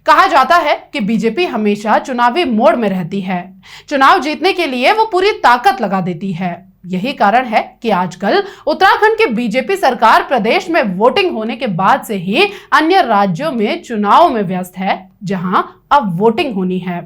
कहा जाता है कि बीजेपी हमेशा चुनावी मोड में रहती है। चुनाव जीतने के लिए वो पूरी ताकत लगा देती है। यही कारण है कि आजकल उत्तराखंड की बीजेपी सरकार प्रदेश में वोटिंग होने के बाद से ही अन्य राज्यों में चुनाव में व्यस्त है, जहां अब वोटिंग होनी है।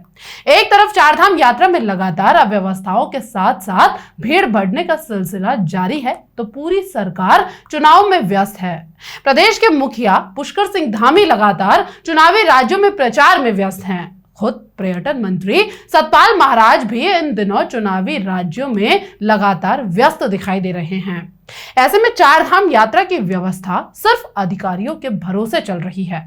एक तरफ चारधाम यात्रा में लगातार अव्यवस्थाओं के साथ साथ भीड़ बढ़ने का सिलसिला जारी है, तो पूरी सरकार चुनाव में व्यस्त है। प्रदेश के मुखिया पुष्कर सिंह धामी लगातार चुनावी राज्यों में प्रचार में व्यस्त हैं। खुद पर्यटन मंत्री सतपाल महाराज भी इन दिनों चुनावी राज्यों में लगातार व्यस्त दिखाई दे रहे हैं। ऐसे में चारधाम यात्रा की व्यवस्था सिर्फ अधिकारियों के भरोसे चल रही है।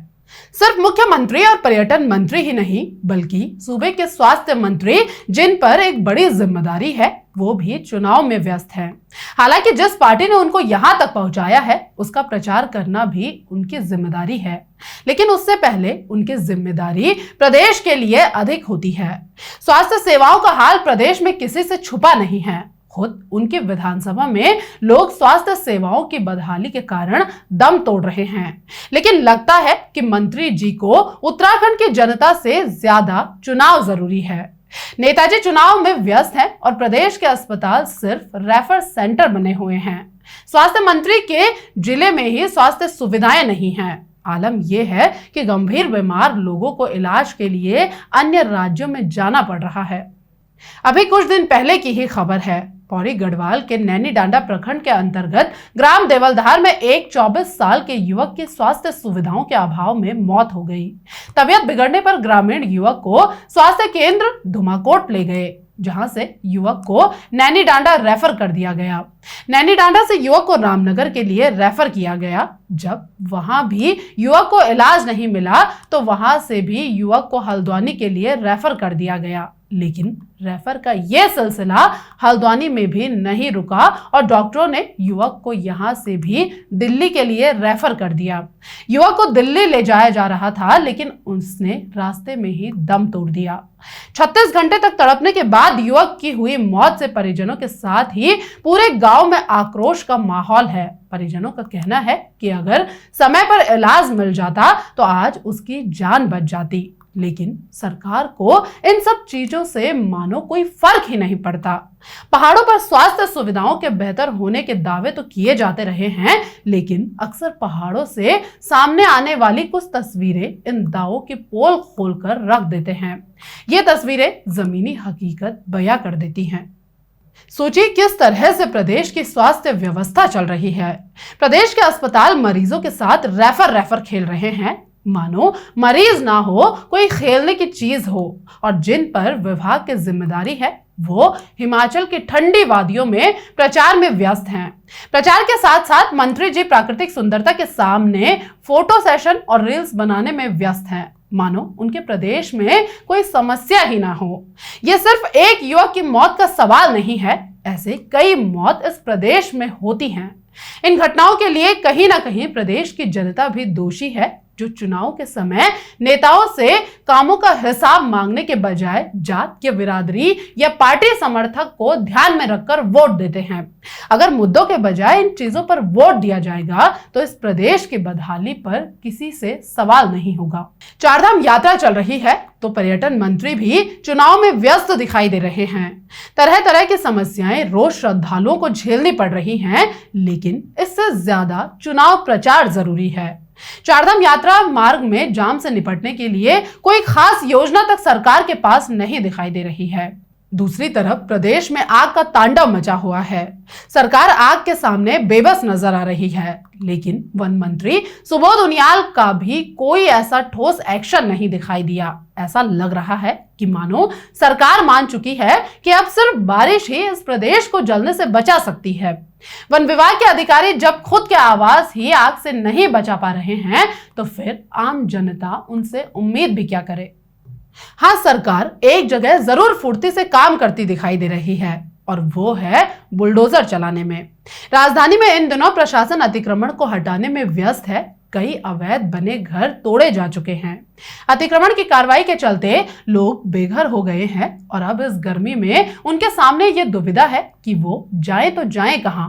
सिर्फ मुख्यमंत्री और पर्यटन मंत्री ही नहीं, बल्कि सूबे के स्वास्थ्य मंत्री, जिन पर एक बड़ी जिम्मेदारी है, वो भी चुनाव में व्यस्त हैं। हालांकि जिस पार्टी ने उनको यहां तक पहुंचाया है, उसका प्रचार करना भी उनकी जिम्मेदारी है, लेकिन उससे पहले उनकी जिम्मेदारी प्रदेश के लिए अधिक होती है। स्वास्थ्य सेवाओं का हाल प्रदेश में किसी से छुपा नहीं है। खुद उनके विधानसभा में लोग स्वास्थ्य सेवाओं की बदहाली के कारण दम तोड़ रहे हैं, लेकिन लगता है कि मंत्री जी को उत्तराखंड की जनता से ज्यादा चुनाव जरूरी है। नेताजी चुनाव में व्यस्त हैं और प्रदेश के अस्पताल सिर्फ रेफर सेंटर बने हुए हैं। स्वास्थ्य मंत्री के जिले में ही स्वास्थ्य सुविधाएं नहीं हैं। आलम यह है कि गंभीर बीमार लोगों को इलाज के लिए अन्य राज्यों में जाना पड़ रहा है। अभी कुछ दिन पहले की ही खबर है, पौड़ी गढ़वाल के नैनीडांडा प्रखंड के अंतर्गत ग्राम देवलधार में एक 24 साल के युवक की स्वास्थ्य सुविधाओं के अभाव में मौत हो गई। तबीयत बिगड़ने पर ग्रामीण युवक को स्वास्थ्य केंद्र धुमाकोट ले गए, जहां से युवक को नैनीडांडा रेफर कर दिया गया। नैनीडांडा से युवक को रामनगर के लिए रेफर किया गया। जब वहां भी युवक को इलाज नहीं मिला, तो वहां से भी युवक को हल्द्वानी के लिए रेफर कर दिया गया। लेकिन रेफर का यह सिलसिला हल्द्वानी में भी नहीं रुका और डॉक्टरों ने युवक को यहां से भी दिल्ली के लिए रेफर कर दिया। युवक को दिल्ली ले जाया जा रहा था, लेकिन उसने रास्ते में ही दम तोड़ दिया। 36 घंटे तक तड़पने के बाद युवक की हुई मौत से परिजनों के साथ ही पूरे गांव में आक्रोश का माहौल है। परिजनों का कहना है कि अगर समय पर इलाज मिल जाता तो आज उसकी जान बच जाती, लेकिन सरकार को इन सब चीजों से मानो कोई फर्क ही नहीं पड़ता। पहाड़ों पर स्वास्थ्य सुविधाओं के बेहतर होने के दावे तो किए जाते रहे हैं, लेकिन अक्सर पहाड़ों से सामने आने वाली कुछ तस्वीरें इन दावों की पोल खोलकर रख देते हैं। ये तस्वीरें जमीनी हकीकत बयां कर देती हैं। सोचिए किस तरह से प्रदेश की स्वास्थ्य व्यवस्था चल रही है। प्रदेश के अस्पताल मरीजों के साथ रेफर खेल रहे हैं, मानो मरीज ना हो कोई खेलने की चीज हो। और जिन पर विभाग की जिम्मेदारी है, वो हिमाचल की ठंडी वादियों में प्रचार में व्यस्त हैं। प्रचार के साथ साथ मंत्री जी प्राकृतिक सुंदरता के सामने फोटो सेशन और रील्स बनाने में व्यस्त हैं, मानो उनके प्रदेश में कोई समस्या ही ना हो। यह सिर्फ एक युवक की मौत का सवाल नहीं है, ऐसे कई मौत इस प्रदेश में होती हैं। इन घटनाओं के लिए कहीं ना कहीं प्रदेश की जनता भी दोषी है, जो चुनाव के समय नेताओं से कामों का हिसाब मांगने के बजाय जात या बिरादरी या पार्टी समर्थक को ध्यान में रखकर वोट देते हैं। अगर मुद्दों के बजाय इन चीजों पर वोट दिया जाएगा तो इस प्रदेश की बदहाली पर किसी से सवाल नहीं होगा। चारधाम यात्रा चल रही है तो पर्यटन मंत्री भी चुनाव में व्यस्त दिखाई दे रहे हैं। तरह तरह की समस्याएं रोज श्रद्धालुओं को झेलनी पड़ रही हैं, लेकिन इससे ज्यादा चुनाव प्रचार जरूरी है। चारधाम यात्रा मार्ग में जाम से निपटने के लिए कोई खास योजना तक सरकार के पास नहीं दिखाई दे रही है। दूसरी तरफ प्रदेश में आग का तांडव मचा हुआ है। सरकार आग के सामने बेबस नजर आ रही है, लेकिन वन मंत्री सुबोध उनियाल का भी कोई ऐसा ठोस एक्शन नहीं दिखाई दिया। ऐसा लग रहा है कि मानो सरकार मान चुकी है कि अब सिर्फ बारिश ही इस प्रदेश को जलने से बचा सकती है। वन विभाग के अधिकारी जब खुद के आवास ही आग से नहीं बचा पा रहे हैं, तो फिर आम जनता उनसे उम्मीद भी क्या करे। हाँ, सरकार एक जगह जरूर फुर्ती से काम करती दिखाई दे रही है, और वो है बुलडोजर चलाने में। राजधानी में इन दिनों प्रशासन अतिक्रमण को हटाने में व्यस्त है। कई अवैध बने घर तोड़े जा चुके हैं। अतिक्रमण की कार्रवाई के चलते लोग बेघर हो गए हैं और अब इस गर्मी में उनके सामने ये दुविधा है कि वो जाए तो जाए कहां।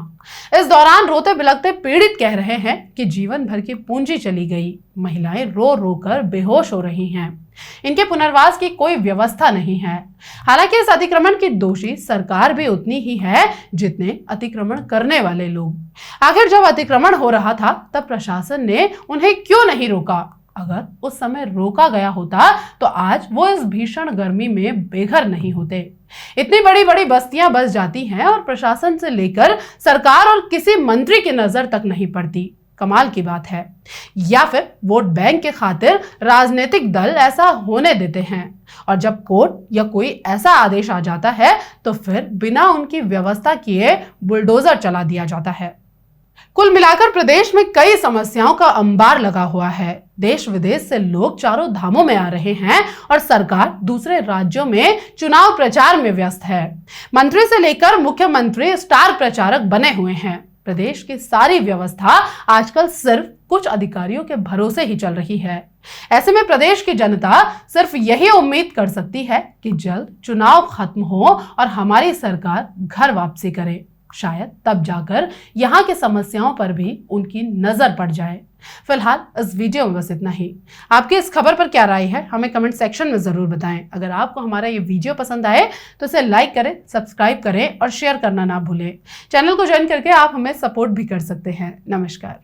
इस दौरान रोते बिलखते पीड़ित कह रहे हैं कि जीवन भर की पूंजी चली गई। महिलाएं रो रो कर बेहोश हो रही हैं। इनके पुनर्वास की कोई व्यवस्था नहीं है। हालांकि इस अतिक्रमण की दोषी सरकार भी उतनी ही है जितने अतिक्रमण करने वाले लोग। आखिर जब अतिक्रमण हो रहा था तब प्रशासन ने उन्हें क्यों नहीं रोका? अगर उस समय रोका गया होता तो आज वो इस भीषण गर्मी में बेघर नहीं होते। इतनी बड़ी बड़ी बस्तियां बस जाती हैं और प्रशासन से लेकर सरकार और किसी मंत्री की नजर तक नहीं पड़ती। कमाल की बात है। या फिर वोट बैंक के खातिर राजनीतिक दल ऐसा होने देते हैं और जब कोर्ट या कोई ऐसा आदेश आ जाता है तो फिर बिना उनकी व्यवस्था किए बुलडोजर चला दिया जाता है। कुल मिलाकर प्रदेश में कई समस्याओं का अंबार लगा हुआ है। देश विदेश से लोग चारों धामों में आ रहे हैं और सरकार दूसरे राज्यों में चुनाव प्रचार में व्यस्त है। मंत्री से लेकर मुख्यमंत्री स्टार प्रचारक बने हुए हैं। प्रदेश की सारी व्यवस्था आजकल सिर्फ कुछ अधिकारियों के भरोसे ही चल रही है। ऐसे में प्रदेश की जनता सिर्फ यही उम्मीद कर सकती है कि जल्द चुनाव खत्म हो और हमारी सरकार घर वापसी करे। शायद तब जाकर यहाँ की समस्याओं पर भी उनकी नजर पड़ जाए। फिलहाल इस वीडियो में बस इतना ही। आपकी इस खबर पर क्या राय है हमें कमेंट सेक्शन में जरूर बताएं। अगर आपको हमारा ये वीडियो पसंद आए तो इसे लाइक करें, सब्सक्राइब करें और शेयर करना ना भूलें। चैनल को ज्वाइन करके आप हमें सपोर्ट भी कर सकते हैं। नमस्कार।